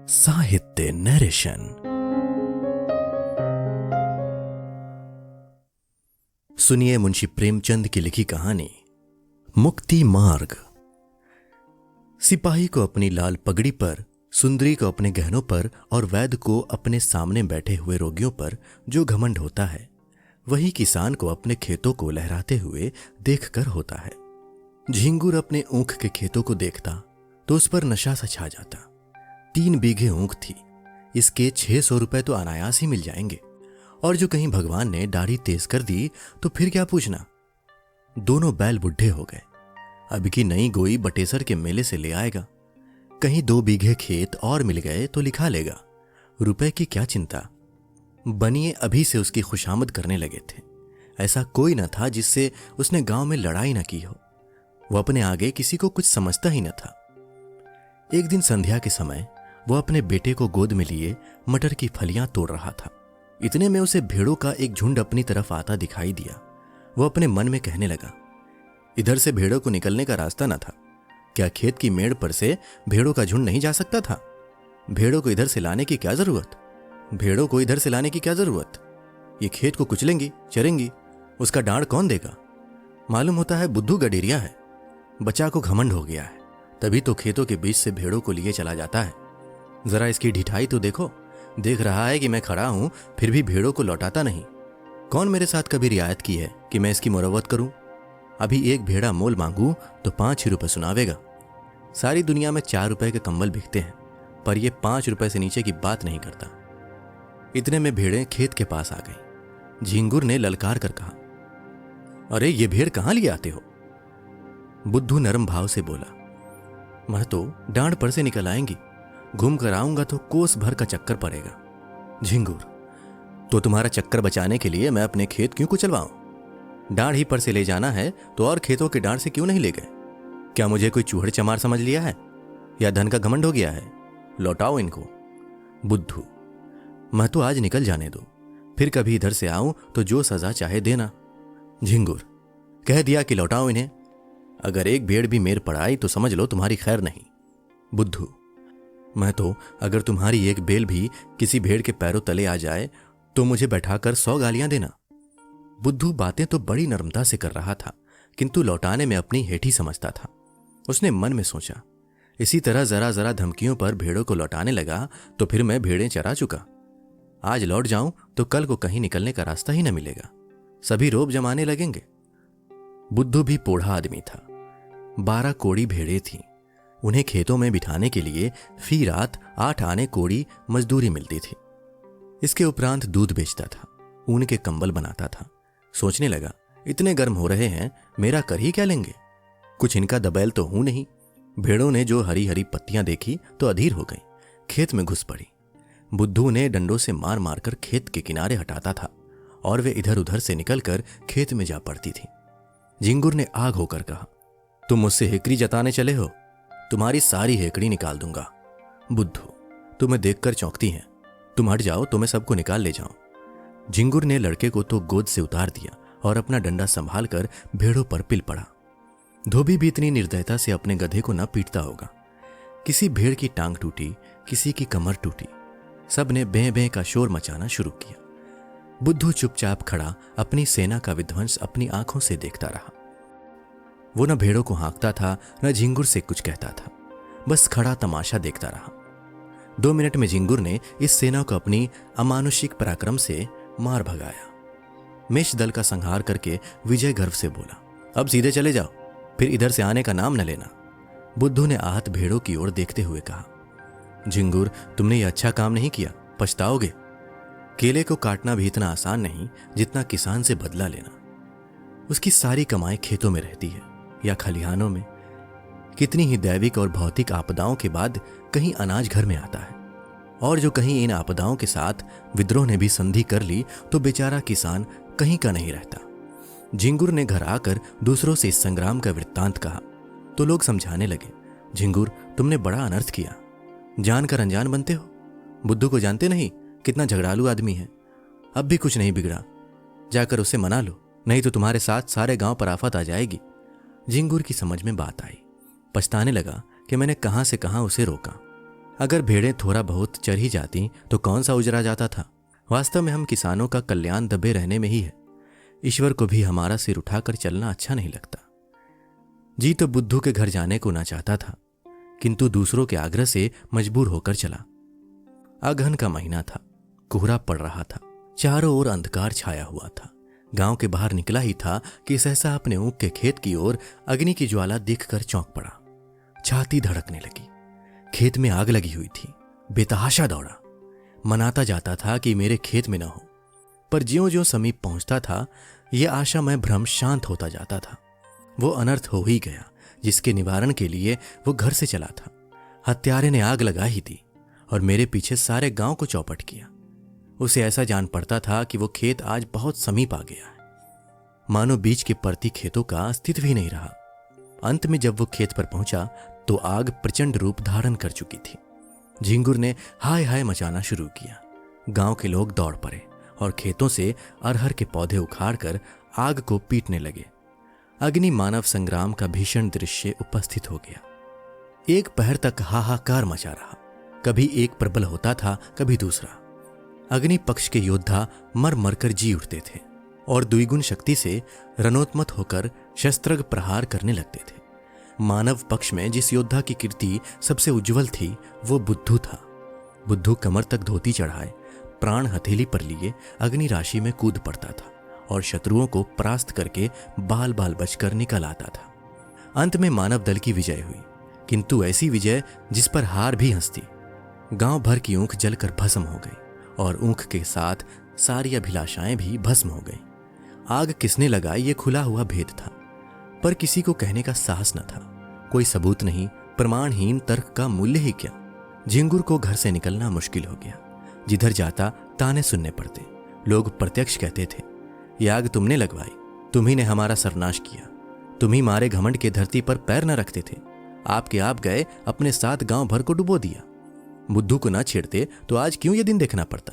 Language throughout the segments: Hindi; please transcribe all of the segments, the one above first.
साहित्य नरेशन। सुनिए मुंशी प्रेमचंद की लिखी कहानी मुक्ति मार्ग। सिपाही को अपनी लाल पगड़ी पर, सुंदरी को अपने गहनों पर और वैद्य को अपने सामने बैठे हुए रोगियों पर जो घमंड होता है, वही किसान को अपने खेतों को लहराते हुए देखकर होता है। झिंगुर अपने ऊख के खेतों को देखता तो उस पर नशा सा छा जाता। 3 बीघे ऊख थी, इसके 600 रुपए तो अनायास ही मिल जाएंगे, और जो कहीं भगवान ने दाढ़ी तेज कर दी तो फिर क्या पूछना। दोनों बैल बुढ़े हो गए। अब की नई गोई बटेसर के मेले से ले आएगा। कहीं 2 बीघे खेत और मिल गए तो लिखा लेगा। रुपए की क्या चिंता। बनिए अभी से उसकी खुशामद करने लगे थे। ऐसा कोई न था जिससे उसने गांव में लड़ाई न की हो। वो अपने आगे किसी को कुछ समझता ही न था। एक दिन संध्या के समय वो अपने बेटे को गोद में लिए मटर की फलियां तोड़ रहा था। इतने में उसे भेड़ों का एक झुंड अपनी तरफ आता दिखाई दिया। वो अपने मन में कहने लगा, इधर से भेड़ों को निकलने का रास्ता न था। क्या खेत की मेड़ पर से भेड़ों का झुंड नहीं जा सकता था? भेड़ों को इधर से लाने की क्या जरूरत? भेड़ों को इधर से लाने की क्या जरूरत? ये खेत को कुचलेंगी, चरेंगी, उसका डांड कौन देगा? मालूम होता है बुद्धू गडेरिया है। बच्चा को घमंड हो गया है, तभी तो खेतों के बीच से भेड़ों को लिए चला जाता है। जरा इसकी ढिठाई तो देखो। देख रहा है कि मैं खड़ा हूं, फिर भी भेड़ों को लौटाता नहीं। कौन मेरे साथ कभी रियायत की है कि मैं इसकी मुरव्वत करूं? अभी एक भेड़ा मोल मांगू तो 5 ही रुपए सुनावेगा। सारी दुनिया में 4 रुपए के कंबल बिकते हैं, पर यह 5 रुपए से नीचे की बात नहीं करता। इतने में भेड़ें खेत के पास आ गई। झिंगुर ने ललकार कर कहा, अरे ये भेड़ कहां लिए आते हो? बुद्धू नरम भाव से बोला, मैं तो डांड पर से निकल आएंगी, घूम कर आऊंगा तो कोस भर का चक्कर पड़ेगा। झिंगुर, तो तुम्हारा चक्कर बचाने के लिए मैं अपने खेत क्यों कुचलवाऊं? डांड ही पर से ले जाना है तो और खेतों के डांड से क्यों नहीं ले गए? क्या मुझे कोई चूहड़ चमार समझ लिया है या धन का घमंड हो गया है? लौटाओ इनको। बुद्धू, मैं तो आज निकल जाने दो, फिर कभी इधर से आऊं तो जो सजा चाहे देना। झिंगुर, कह दिया कि लौटाओ इन्हें। अगर एक भेड़ भी मेर पड़ाई तो समझ लो तुम्हारी खैर नहीं। बुद्धू, मैं तो अगर तुम्हारी एक बेल भी किसी भेड़ के पैरों तले आ जाए तो मुझे बैठाकर 100 गालियां देना। बुद्धू बातें तो बड़ी नर्मता से कर रहा था, किंतु लौटाने में अपनी हेठी समझता था। उसने मन में सोचा, इसी तरह जरा जरा धमकियों पर भेड़ों को लौटाने लगा तो फिर मैं भेड़ें चरा चुका। आज लौट जाऊं तो कल को कहीं निकलने का रास्ता ही न मिलेगा। सभी रोब जमाने लगेंगे। बुद्धू भी पोढ़ा आदमी था। 12 कोड़ी भेड़ें थीं। उन्हें खेतों में बिठाने के लिए फी रात 8 आने कोड़ी मजदूरी मिलती थी। इसके उपरांत दूध बेचता था, ऊन के कंबल बनाता था। सोचने लगा, इतने गर्म हो रहे हैं, मेरा कर ही क्या लेंगे? कुछ इनका दबैल तो हूं नहीं। भेड़ों ने जो हरी हरी पत्तियां देखी तो अधीर हो गई, खेत में घुस पड़ी। बुद्धू ने डंडों से मार मार कर खेत के किनारे हटाता था और वे इधर उधर से निकलकर खेत में जा पड़ती थी। झिंगुर ने आग होकर कहा, तुम मुझसे हेकड़ी जताने चले हो? तुम्हारी सारी हेकड़ी निकाल दूंगा। बुद्धू, तुम्हें देखकर चौंकती हैं। तुम हट जाओ तो मैं सबको निकाल ले जाऊं। झिंगुर ने लड़के को तो गोद से उतार दिया और अपना डंडा संभाल कर भेड़ों पर पिल पड़ा। धोबी भी इतनी निर्दयता से अपने गधे को न पीटता होगा। किसी भेड़ की टांग टूटी, किसी की कमर टूटी। सब ने बें बें का शोर मचाना शुरू किया। बुद्धू चुपचाप खड़ा अपनी सेना का विध्वंस अपनी आंखों से देखता रहा। वो न भेड़ों को हाँकता था, न झिंगुर से कुछ कहता था, बस खड़ा तमाशा देखता रहा। 2 मिनट में झिंगुर ने इस सेना को अपनी अमानुषिक पराक्रम से मार भगाया। मेष दल का संहार करके विजय गर्व से बोला, अब सीधे चले जाओ, फिर इधर से आने का नाम न लेना। बुद्धू ने आहत भेड़ों की ओर देखते हुए कहा, झिंगुर, तुमने ये अच्छा काम नहीं किया, पछताओगे। केले को काटना भी इतना आसान नहीं जितना किसान से बदला लेना। उसकी सारी कमाई खेतों में रहती है या खलिहानों में। कितनी ही दैविक और भौतिक आपदाओं के बाद कहीं अनाज घर में आता है, और जो कहीं इन आपदाओं के साथ विद्रोह ने भी संधि कर ली तो बेचारा किसान कहीं का नहीं रहता। झिंगुर ने घर आकर दूसरों से इस संग्राम का वृत्तांत कहा तो लोग समझाने लगे, झिंगुर, तुमने बड़ा अनर्थ किया, जानकर अनजान बनते हो। बुद्धू को जानते नहीं, कितना झगड़ालू आदमी है। अब भी कुछ नहीं बिगड़ा, जाकर उसे मना लो, नहीं तो तुम्हारे साथ सारे गांव पर आफत आ जाएगी। झिंगुर की समझ में बात आई। पछताने लगा कि मैंने कहां से कहां उसे रोका। अगर भेड़ें थोड़ा बहुत चर ही जाती तो कौन सा उजरा जाता था। वास्तव में हम किसानों का कल्याण दबे रहने में ही है। ईश्वर को भी हमारा सिर उठाकर चलना अच्छा नहीं लगता। जी तो बुद्धू के घर जाने को ना चाहता था, किंतु दूसरों के आग्रह से मजबूर होकर चला। अगहन का महीना था, कोहरा पड़ रहा था, चारों ओर अंधकार छाया हुआ था। गांव के बाहर निकला ही था कि सहसा अपने ऊख के खेत की ओर अग्नि की ज्वाला देखकर चौंक पड़ा। छाती धड़कने लगी। खेत में आग लगी हुई थी। बेतहाशा दौड़ा, मनाता जाता था कि मेरे खेत में न हो, पर ज्यों ज्यों समीप पहुंचता था यह आशामय भ्रम शांत होता जाता था। वो अनर्थ हो ही गया जिसके निवारण के लिए वो घर से चला था। हत्यारे ने आग लगा ही दी और मेरे पीछे सारे गांव को चौपट किया। उसे ऐसा जान पड़ता था कि वो खेत आज बहुत समीप आ गया है, मानो बीच के परती खेतों का अस्तित्व ही नहीं रहा। अंत में जब वो खेत पर पहुंचा तो आग प्रचंड रूप धारण कर चुकी थी। झिंगुर ने हाय हाय मचाना शुरू किया। गांव के लोग दौड़ पड़े और खेतों से अरहर के पौधे उखाड़कर आग को पीटने लगे। अग्नि मानव संग्राम का भीषण दृश्य उपस्थित हो गया। एक पहर तक हाहाकार मचा रहा। कभी एक प्रबल होता था, कभी दूसरा। अग्नि पक्ष के योद्धा मर मरकर जी उठते थे और द्विगुण शक्ति से रणोत्मत होकर शस्त्रग प्रहार करने लगते थे। मानव पक्ष में जिस योद्धा की कीर्ति सबसे उज्जवल थी वो बुद्धू था। बुद्धू कमर तक धोती चढ़ाए, प्राण हथेली पर लिए अग्नि राशि में कूद पड़ता था और शत्रुओं को परास्त करके बाल बाल बचकर निकल आता था। अंत में मानव दल की विजय हुई, किंतु ऐसी विजय जिस पर हार भी हंसती। गांव भर की ऊख जलकर भस्म हो गई और ऊख के साथ सारी अभिलाषाएं भी भस्म हो गई। आग किसने लगाई ये खुला हुआ भेद था, पर किसी को कहने का साहस न था। कोई सबूत नहीं, प्रमाणहीन तर्क का मूल्य ही क्या। झिंगुर को घर से निकलना मुश्किल हो गया। जिधर जाता ताने सुनने पड़ते। लोग प्रत्यक्ष कहते थे, ये आग तुमने लगवाई, तुम्ही ने हमारा सर्वनाश किया, तुम ही मारे घमंड के धरती पर पैर न रखते थे, आपके आप गए अपने साथ गांव भर को डुबो दिया। बुद्धू को ना छेड़ते तो आज क्यों ये दिन देखना पड़ता।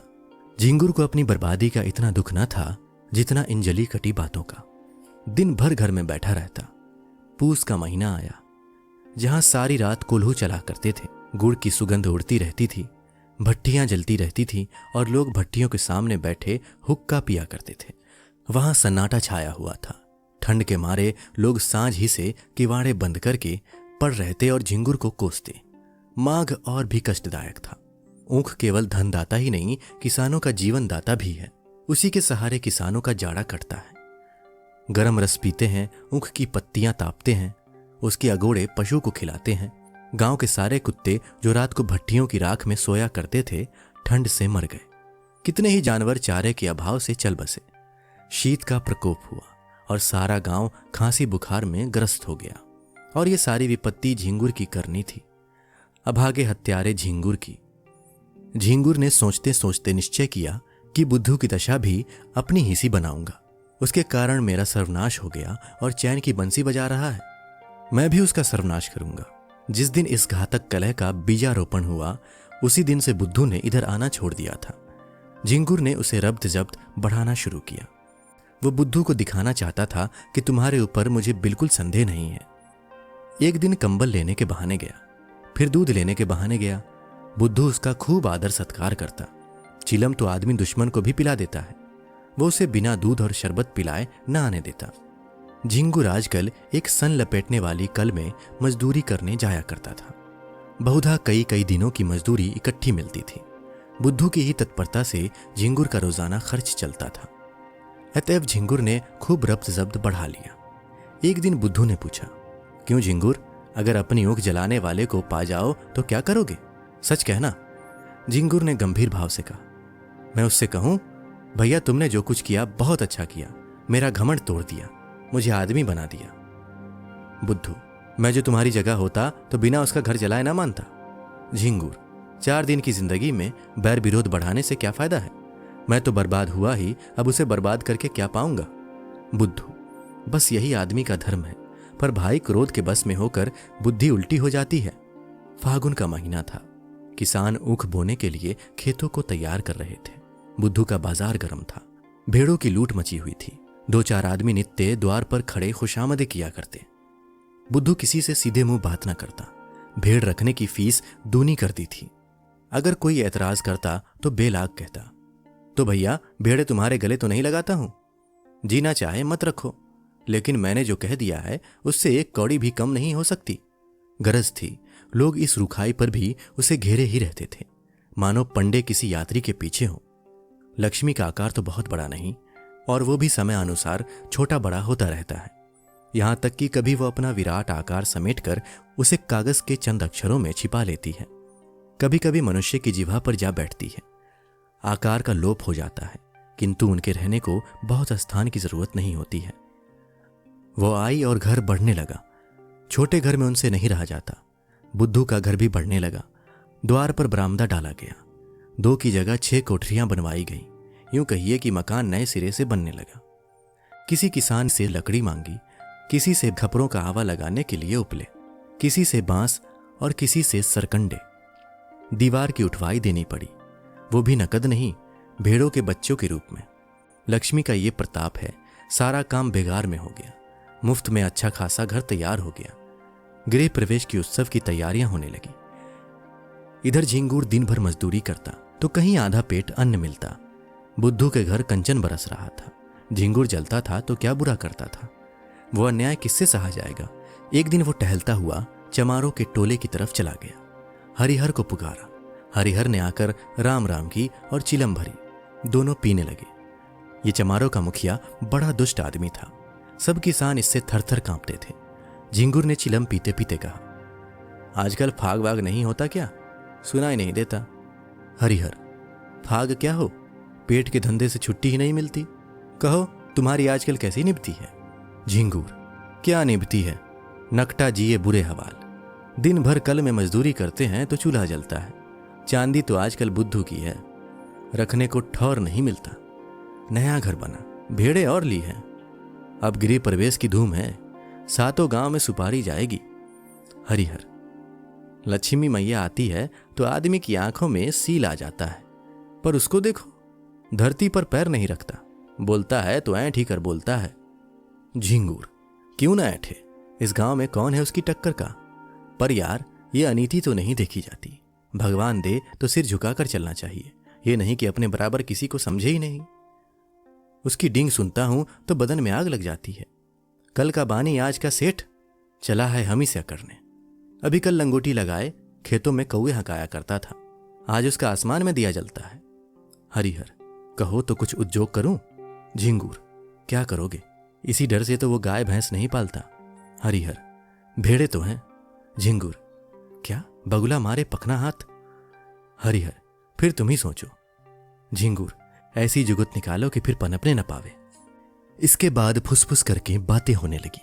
झिंगुर को अपनी बर्बादी का इतना दुख न था जितना इन जली कटी बातों का। दिन भर घर में बैठा रहता। पूस का महीना आया, जहां सारी रात कोल्हू चला करते थे। गुड़ की सुगंध उड़ती रहती थी, भट्टियां जलती रहती थी और लोग भट्टियों के सामने बैठे हुक्का पिया करते थे। वहां सन्नाटा छाया हुआ था। ठंड के मारे लोग सांझ ही से किवाड़े बंद करके पड़ रहते और झिंगुर को कोसते। माघ और भी कष्टदायक था। ऊख केवल धनदाता ही नहीं, किसानों का जीवन दाता भी है। उसी के सहारे किसानों का जाड़ा कटता है। गरम रस पीते हैं, ऊख की पत्तियां तापते हैं, उसके अगोड़े पशु को खिलाते हैं। गांव के सारे कुत्ते जो रात को भट्टियों की राख में सोया करते थे ठंड से मर गए। कितने ही जानवर चारे के अभाव से चल बसे। शीत का प्रकोप हुआ और सारा गांव खांसी बुखार में ग्रस्त हो गया। और ये सारी विपत्ति झिंगुर की करनी थी, अभागे हत्यारे झिंगुर की। झिंगुर ने सोचते सोचते निश्चय किया कि बुद्धू की दशा भी अपनी ही सी बनाऊंगा। उसके कारण मेरा सर्वनाश हो गया और चैन की बंसी बजा रहा है। मैं भी उसका सर्वनाश करूंगा। जिस दिन इस घातक कलह का बीजारोपण हुआ उसी दिन से बुद्धू ने इधर आना छोड़ दिया था। झिंगुर ने उसे रब्त जब्त बढ़ाना शुरू किया। वो बुद्धू को दिखाना चाहता था कि तुम्हारे ऊपर मुझे बिल्कुल संदेह नहीं है। एक दिन कंबल लेने के बहाने गया, फिर दूध लेने के बहाने गया। बुद्धू उसका खूब आदर सत्कार करता। चिलम तो आदमी दुश्मन को भी पिला देता है, वो उसे बिना दूध और शरबत पिलाए न आने देता। झिंगुर आजकल एक सन लपेटने वाली कल में मजदूरी करने जाया करता था। बहुधा कई कई दिनों की मजदूरी इकट्ठी मिलती थी। बुद्धू की ही तत्परता से झिंगुर का रोजाना खर्च चलता था। अतएव झिंगुर ने खूब रब्त जब्त बढ़ा लिया। एक दिन बुद्धू ने पूछा, क्यों झिंगुर, अगर अपनी ऊख जलाने वाले को पा जाओ तो क्या करोगे, सच कहना। झिंगुर ने गंभीर भाव से कहा, मैं उससे कहूं, भैया तुमने जो कुछ किया बहुत अच्छा किया, मेरा घमंड तोड़ दिया, मुझे आदमी बना दिया। बुद्धू, मैं जो तुम्हारी जगह होता तो बिना उसका घर जलाए ना मानता। झिंगुर, 4 दिन की जिंदगी में बैर विरोध बढ़ाने से क्या फायदा है, मैं तो बर्बाद हुआ ही, अब उसे बर्बाद करके क्या पाऊंगा। बुद्धू, बस यही आदमी का धर्म है, पर भाई क्रोध के बस में होकर बुद्धि उल्टी हो जाती है। फागुन का महीना था। किसान ऊख बोने के लिए खेतों को तैयार कर रहे थे। बुद्धू का बाजार गर्म था। भेड़ों की लूट मची हुई थी। 2-4 आदमी नित्य द्वार पर खड़े खुशामदे किया करते। बुद्धू किसी से सीधे मुंह बात न करता। भेड़ रखने की फीस दूनी कर दी थी। अगर कोई ऐतराज करता तो बेलाग कहता, तो भैया भेड़े तुम्हारे गले तो नहीं लगाता हूं, जीना चाहे मत रखो, लेकिन मैंने जो कह दिया है उससे एक कौड़ी भी कम नहीं हो सकती। गरज थी, लोग इस रुखाई पर भी उसे घेरे ही रहते थे, मानो पंडे किसी यात्री के पीछे हो। लक्ष्मी का आकार तो बहुत बड़ा नहीं, और वो भी समय अनुसार छोटा बड़ा होता रहता है, यहां तक कि कभी वो अपना विराट आकार समेटकर उसे कागज के चंद अक्षरों में छिपा लेती है। कभी कभी मनुष्य की जिह्वा पर जा बैठती है। आकार का लोप हो जाता है, किंतु उनके रहने को बहुत स्थान की जरूरत नहीं होती है। वो आई और घर बढ़ने लगा। छोटे घर में उनसे नहीं रहा जाता। बुद्धू का घर भी बढ़ने लगा। द्वार पर बरामदा डाला गया। 2 की जगह 6 कोठरियां बनवाई गई। यूं कहिए कि मकान नए सिरे से बनने लगा। किसी किसान से लकड़ी मांगी, किसी से खपरों का आवा लगाने के लिए उपले, किसी से बांस और किसी से सरकंडे। दीवार की उठवाई देनी पड़ी, वो भी नकद नहीं, भेड़ों के बच्चों के रूप में। लक्ष्मी का ये प्रताप है, सारा काम बेगार में हो गया। मुफ्त में अच्छा खासा घर तैयार हो गया। गृह प्रवेश की उत्सव की तैयारियां होने लगी। इधर झिंगूर दिन भर मजदूरी करता तो कहीं आधा पेट अन्न मिलता। बुद्धू के घर कंचन बरस रहा था, झिंगूर जलता था तो क्या बुरा करता था। वो अन्याय किससे सहा जाएगा। एक दिन वो टहलता हुआ चमारों के टोले की तरफ चला गया। हरिहर को पुकारा। हरिहर ने आकर राम राम की और चिलम भरी। दोनों पीने लगे। ये चमारों का मुखिया बड़ा दुष्ट आदमी था। सब किसान इससे थरथर कांपते थे। झिंगुर ने चिलम पीते पीते कहा, आजकल फाग वाग नहीं होता क्या? सुनाई नहीं देता। हरिहर, फाग क्या हो? पेट के धंधे से छुट्टी ही नहीं मिलती। कहो तुम्हारी आजकल कैसी निभती है? झिंगुर, क्या निभती है? नकटा जिए बुरे हवाल। दिन भर कल में मजदूरी करते हैं तो चूल्हा जलता है। चांदी तो आजकल बुद्धू की है, रखने को ठौर नहीं मिलता। नया घर बना, भेड़े और ली हैं। अब गृह प्रवेश की धूम है, 7 गांव में सुपारी जाएगी। हरिहर, लक्ष्मी मैया आती है तो आदमी की आंखों में सील आ जाता है, पर उसको देखो, धरती पर पैर नहीं रखता। बोलता है तो ऐंठ ही कर बोलता है। झिंगूर, क्यों ना ऐंठे, इस गांव में कौन है उसकी टक्कर का? पर यार, ये अनीति तो नहीं देखी जाती। भगवान दे तो सिर झुकाकर चलना चाहिए, ये नहीं कि अपने बराबर किसी को समझे ही नहीं। उसकी डींग सुनता हूं तो बदन में आग लग जाती है। कल का बानी आज का सेठ, चला है हम ही से करने। अभी कल लंगोटी लगाए खेतों में कौवे हकाया करता था, आज उसका आसमान में दिया जलता है। हरिहर, कहो तो कुछ उद्योग करूं? झिंगूर, क्या करोगे? इसी डर से तो वो गाय भैंस नहीं पालता। हरिहर, भेड़े तो हैं। झिंगूर, क्या बगुला मारे पखना हाथ? हरिहर, फिर तुम ही सोचो। झिंगूर, ऐसी जुगत निकालो कि फिर पनपने न पावे। इसके बाद फुसफुस करके बातें होने लगी।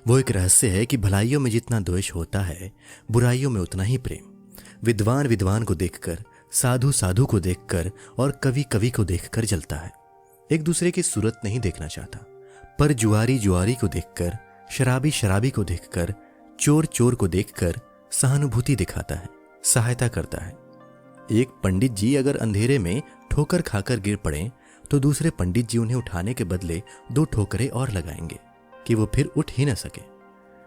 वो एक रहस्य है कि भलाइयों में जितना द्वेष होता है, बुराइयों में उतना ही प्रेम। विद्वान विद्वान को देखकर, साधु साधु को देखकर और कवि कवि को देखकर जलता है। एक दूसरे की सूरत नहीं देखना चाहता, पर जुआरी जुआरी को देखकर, शराबी शराबी को देखकर, चोर चोर को देखकर सहानुभूति दिखाता है, सहायता करता है। एक पंडित जी अगर अंधेरे में ठोकर खाकर गिर पड़े तो दूसरे पंडित जी उन्हें उठाने के बदले 2 ठोकरें और लगाएंगे कि वो फिर उठ ही न सके।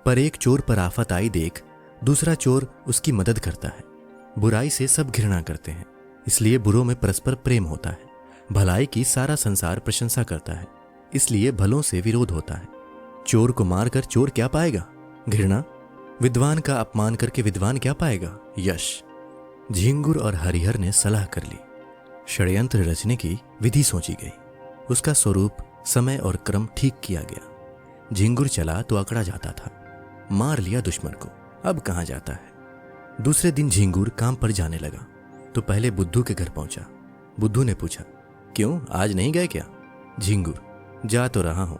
पर एक चोर पर आफत आई देख दूसरा चोर उसकी मदद करता है। बुराई से सब घृणा करते हैं, इसलिए बुरों में परस्पर प्रेम होता है। भलाई की सारा संसार प्रशंसा करता है, इसलिए भलों से विरोध होता है। चोर को मारकर चोर क्या पाएगा? घृणा। विद्वान का अपमान करके विद्वान क्या पाएगा? यश। झिंगुर और हरिहर ने सलाह कर ली। षड्यंत्र रचने की विधि सोची गई। उसका स्वरूप, समय और क्रम ठीक किया गया। झिंगुर चला तो अकड़ा जाता था, मार लिया दुश्मन को, अब कहां जाता है। दूसरे दिन झिंगुर काम पर जाने लगा तो पहले बुद्धू के घर पहुंचा। बुद्धू ने पूछा, क्यों आज नहीं गए क्या? झिंगुर, जा तो रहा हूं,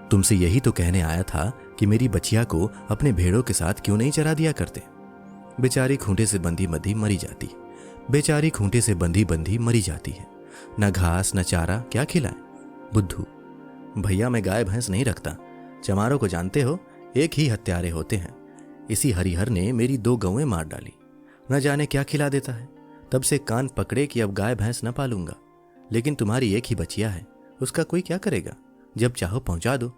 तुमसे यही तो कहने आया था कि मेरी बचिया को अपने भेड़ों के साथ क्यों नहीं चरा दिया करते। बेचारी खूंटे से बंधी बंधी मरी जाती, बेचारी खूंटे से बंधी बंधी मरी जाती है। न घास न चारा, क्या खिलाए? बुद्धू, भैया मैं गाय भैंस नहीं रखता, चमारों को जानते हो, एक ही हत्यारे होते हैं। इसी हरिहर ने मेरी 2 गौएं मार डाली, न जाने क्या खिला देता है। तब से कान पकड़े कि अब गाय भैंस न पालूंगा। लेकिन तुम्हारी एक ही बचिया है, उसका कोई क्या करेगा? जब चाहो पहुंचा दो।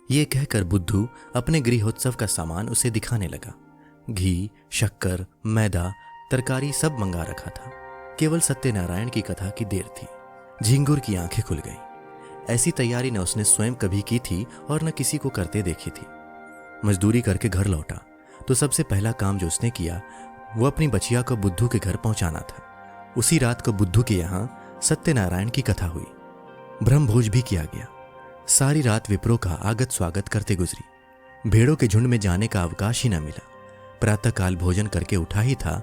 ये कहकर बुद्धू अपने गृहोत्सव का सामान उसे दिखाने लगा। घी, शक्कर, मैदा, तरकारी सब मंगा रखा था। केवल सत्यनारायण की कथा की देर थी। झिंगुर की आंखें खुल गई। ऐसी तैयारी न उसने स्वयं कभी की थी और न किसी को करते देखी थी। मजदूरी करके घर लौटा तो सबसे पहला काम जो उसने किया वो अपनी बचिया को बुद्धू के घर पहुंचाना था। उसी रात को बुद्धू के यहां सत्यनारायण की कथा हुई। ब्रह्मभोज भी किया गया। सारी रात विप्रों का आगत स्वागत करते गुजरी। भेड़ों के झुंड में जाने का अवकाश ही न मिला। प्रातःकाल भोजन करके उठा ही था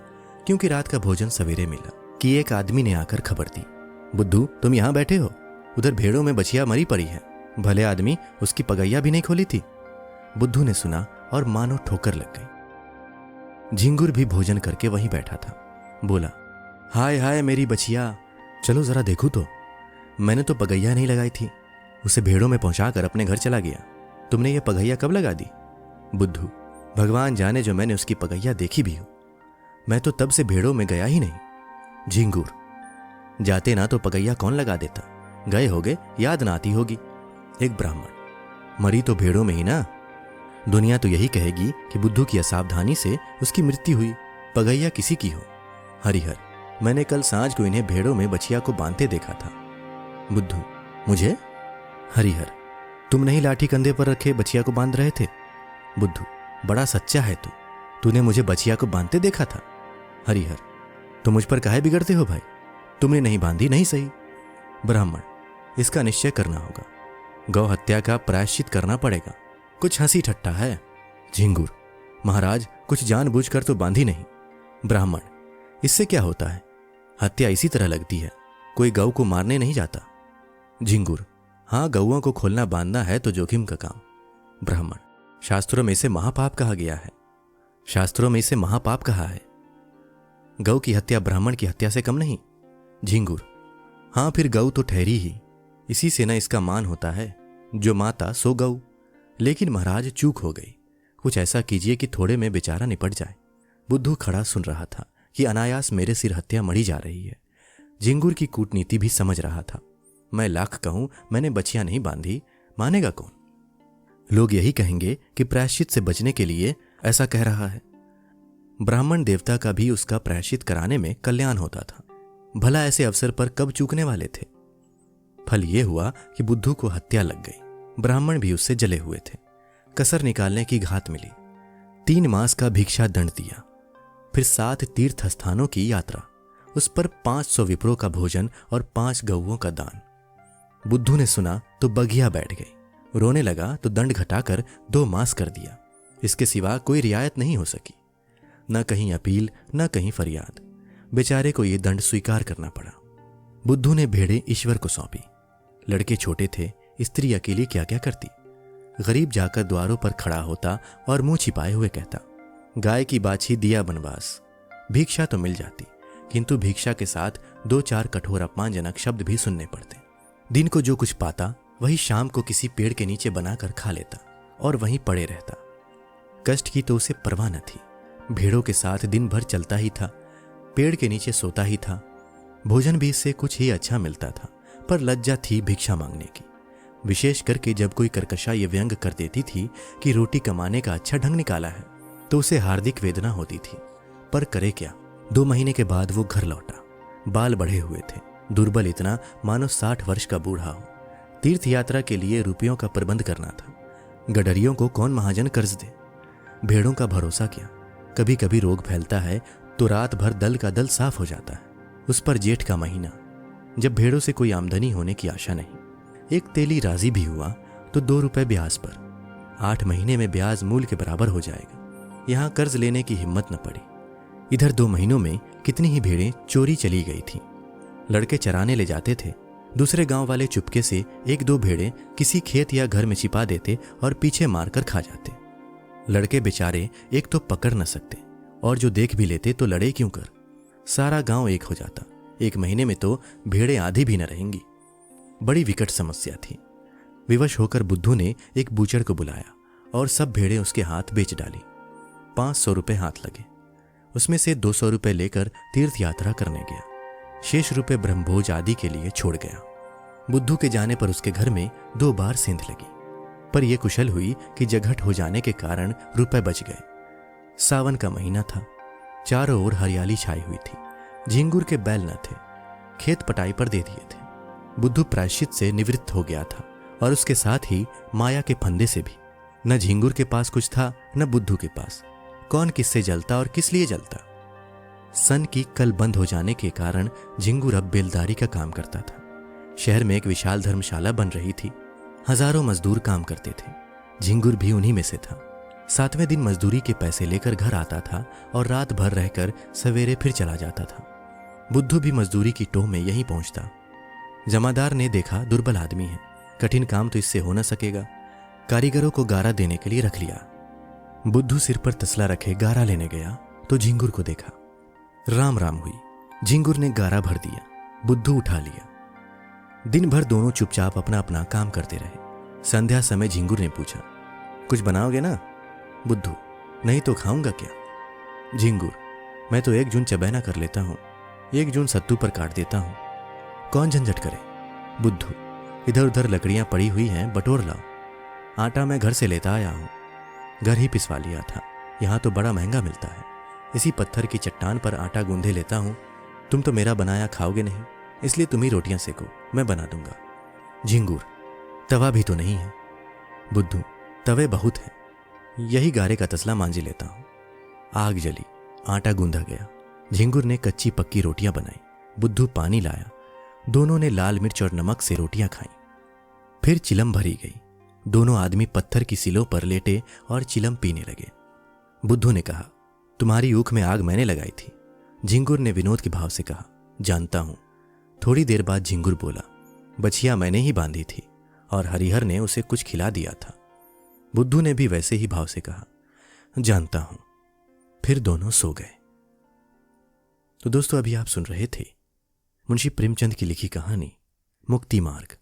क्योंकि रात का भोजन सवेरे मिला कि एक आदमी ने आकर खबर दी, बुद्धू तुम यहां बैठे हो, उधर भेड़ों में बछिया मरी पड़ी है। भले आदमी, उसकी पगैया भी नहीं खोली थी। बुद्धू ने सुना और मानो ठोकर लग गई। झिंगुर भी भोजन करके वहीं बैठा था। बोला, हाय हाय मेरी बछिया, चलो जरा देखूं तो। मैंने तो पगैया नहीं लगाई थी, उसे भेड़ों में पहुंचाकर अपने घर चला गया। तुमने ये पगैया कब लगा दी? बुद्धू, भगवान जाने जो मैंने उसकी पगैया देखी भी हो। मैं तो तब से भेड़ों में गया ही नहीं। झिंगुर, जाते ना तो पगैया कौन लगा देता, गए होगे, याद ना आती होगी। एक ब्राह्मण, मरी तो भेड़ों में ही ना। दुनिया तो यही कहेगी कि बुद्धू की असावधानी से उसकी मृत्यु हुई, पगैया किसी की हो। हरिहर, मैंने कल सांझ को इन्हें भेड़ों में बछिया को बांधते देखा था। बुद्धू, मुझे? हरिहर, तुम नहीं लाठी कंधे पर रखे बछिया को बांध रहे थे? बुद्धू, बड़ा सच्चा है तू, तूने मुझे बछिया को बांधते देखा था। हरिहर, तो मुझ पर काहे बिगड़ते हो भाई, तुमने नहीं बांधी नहीं सही। ब्राह्मण, इसका निश्चय करना होगा, गौ हत्या का प्रायश्चित करना पड़ेगा। कुछ हंसी ठट्टा है। झिंगुर, महाराज कुछ जानबूझकर तो बांधी नहीं। ब्राह्मण, इससे क्या होता है, हत्या इसी तरह लगती है, कोई गौ को मारने नहीं जाता। झिंगुर, हाँ गौओं को खोलना बांधना है तो जोखिम का काम। ब्राह्मण, शास्त्रों में इसे महापाप कहा गया है। शास्त्रों में इसे महापाप कहा है। गौ की हत्या ब्राह्मण की हत्या से कम नहीं। झिंगुर, हाँ फिर गौ तो ठहरी ही, इसी से न इसका मान होता है, जो माता सो गौ। लेकिन महाराज चूक हो गई, कुछ ऐसा कीजिए कि थोड़े में बेचारा निपट जाए। बुद्धू खड़ा सुन रहा था कि अनायास मेरे सिर हत्या मढ़ी जा रही है। झिंगुर की कूटनीति भी समझ रहा था। मैं लाख कहूं मैंने बछिया नहीं बांधी, मानेगा कौन? लोग यही कहेंगे कि प्रायश्चित से बचने के लिए ऐसा कह रहा है। ब्राह्मण देवता का भी उसका प्रायश्चित कराने में कल्याण होता था। भला ऐसे अवसर पर कब चूकने वाले थे? फल यह हुआ कि बुद्धू को हत्या लग गई। ब्राह्मण भी उससे जले हुए थे। कसर निकालने की घात मिली। 3 मास का भिक्षा दंड दिया, फिर 7 तीर्थ स्थानों की यात्रा, उस पर 500 विप्रों का भोजन और 5 गौओं का दान। बुद्धू ने सुना तो बगिया बैठ गई। रोने लगा तो दंड घटाकर 2 मास कर दिया। इसके सिवा कोई रियायत नहीं हो सकी। न कहीं अपील न कहीं फरियाद। बेचारे को यह दंड स्वीकार करना पड़ा। बुद्धू ने भेड़ें ईश्वर को सौंपी। लड़के छोटे थे, स्त्री अकेली क्या क्या करती। गरीब जाकर द्वारों पर खड़ा होता और मुंह छिपाए हुए कहता, गाय की बाछी दिया बनवास। भिक्षा तो मिल जाती, किंतु भिक्षा के साथ 2-4 कठोर अपमानजनक शब्द भी सुनने पड़ते। दिन को जो कुछ पाता वही शाम को किसी पेड़ के नीचे बनाकर खा लेता और वहीं पड़े रहता। कष्ट की तो उसे परवाह न थी। भेड़ों के साथ दिन भर चलता ही था, पेड़ के नीचे सोता ही था। भोजन भी इससे कुछ ही अच्छा मिलता था, पर लज्जा थी भिक्षा मांगने की। विशेष करके जब कोई कर्कशा ये व्यंग कर देती थी कि रोटी कमाने का अच्छा ढंग निकाला है, तो उसे हार्दिक वेदना होती थी। पर करे क्या? 2 महीने के बाद वो घर लौटा। बाल बढ़े हुए थे, दुर्बल इतना मानो 60 वर्ष का बूढ़ा हो। तीर्थ यात्रा के लिए रुपयों का प्रबंध करना था। गडरियों को कौन महाजन कर्ज दे? भेड़ों का भरोसा क्या? कभी कभी रोग फैलता है तो रात भर दल का दल साफ हो जाता है। उस पर जेठ का महीना, जब भेड़ों से कोई आमदनी होने की आशा नहीं। एक तेली राजी भी हुआ तो 2 रुपए ब्याज पर। 8 महीने में ब्याज मूल के बराबर हो जाएगा। यहां कर्ज लेने की हिम्मत न पड़ी। इधर 2 महीनों में कितनी ही भेड़ें चोरी चली गई थी। लड़के चराने ले जाते थे, दूसरे गांव वाले चुपके से 1-2 भेड़ें किसी खेत या घर में छिपा देते और पीछे मारकर खा जाते। लड़के बेचारे एक तो पकड़ न सकते और जो देख भी लेते तो लड़े क्यों कर। सारा गांव एक हो जाता। 1 महीने में तो भेड़ें आधी भी न रहेंगी। बड़ी विकट समस्या थी। विवश होकर बुद्धू ने एक बूचड़ को बुलाया और सब भेड़ें उसके हाथ बेच डाली। 500 रुपए हाथ लगे। उसमें से 200 रुपए लेकर तीर्थ यात्रा करने गया। शेष रुपए ब्रह्मभोज आदि के लिए छोड़ गया। बुद्धू के जाने पर उसके घर में 2 बार सेंध लगी, पर यह कुशल हुई कि जघट हो जाने के कारण रुपए बच गए। सावन का महीना था, चारों ओर हरियाली छाई हुई थी। झिंगुर के बैल न थे, खेत पटाई पर दे दिए थे। बुद्धू प्रायश्चित से निवृत्त हो गया था और उसके साथ ही माया के फंदे से भी। न झिंगुर के पास कुछ था न बुद्धू के पास। कौन किससे जलता और किस लिए जलता। सन की कल बंद हो जाने के कारण झिंगुर अब बेलदारी का काम करता था। शहर में एक विशाल धर्मशाला बन रही थी। हजारों मजदूर काम करते थे। झिंगुर भी उन्हीं में से था। 7वें दिन मजदूरी के पैसे लेकर घर आता था और रात भर रहकर सवेरे फिर चला जाता था। बुद्धू भी मजदूरी की टोह में यहीं पहुंचता। जमादार ने देखा दुर्बल आदमी है, कठिन काम तो इससे हो न सकेगा। कारीगरों को गारा देने के लिए रख लिया। बुद्धू सिर पर तसला रखे गारा लेने गया तो झिंगुर को देखा। राम राम हुई। झिंगुर ने गारा भर दिया, बुद्धू उठा लिया। दिन भर दोनों चुपचाप अपना अपना काम करते रहे। संध्या समय झिंगुर ने पूछा, कुछ बनाओगे ना? बुद्धू, नहीं तो खाऊंगा क्या? झिंगुर, मैं तो 1 जून चबैना कर लेता हूं, 1 जून सत्तू पर काट देता हूं, कौन झंझट करे? बुद्धू, इधर उधर लकड़ियां पड़ी हुई हैं, बटोर लाओ। आटा मैं घर से लेता आया हूं, घर ही पिसवा लिया था, यहां तो बड़ा महंगा मिलता है। इसी पत्थर की चट्टान पर आटा गूंधे लेता हूं। तुम तो मेरा बनाया खाओगे नहीं, इसलिए तुम ही रोटियां सेको, मैं बना दूंगा। झिंगुर, तवा भी तो नहीं है। बुद्धू, तवे बहुत हैं, यही गारे का तसला मांझी लेता हूं। आग जली, आटा गूंधा गया। झिंगुर ने कच्ची पक्की रोटियां बनाई, बुद्धू पानी लाया। दोनों ने लाल मिर्च और नमक से रोटियां खाई। फिर चिलम भरी गई। दोनों आदमी पत्थर की सिलों पर लेटे और चिलम पीने लगे। बुद्धू ने कहा, तुम्हारी ऊख में आग मैंने लगाई थी। झिंगुर ने विनोद के भाव से कहा, जानता हूं। थोड़ी देर बाद झिंगुर बोला, बछिया मैंने ही बांधी थी और हरिहर ने उसे कुछ खिला दिया था। बुद्धू ने भी वैसे ही भाव से कहा, जानता हूं। फिर दोनों सो गए। तो दोस्तों, अभी आप सुन रहे थे मुंशी प्रेमचंद की लिखी कहानी मुक्ति मार्ग।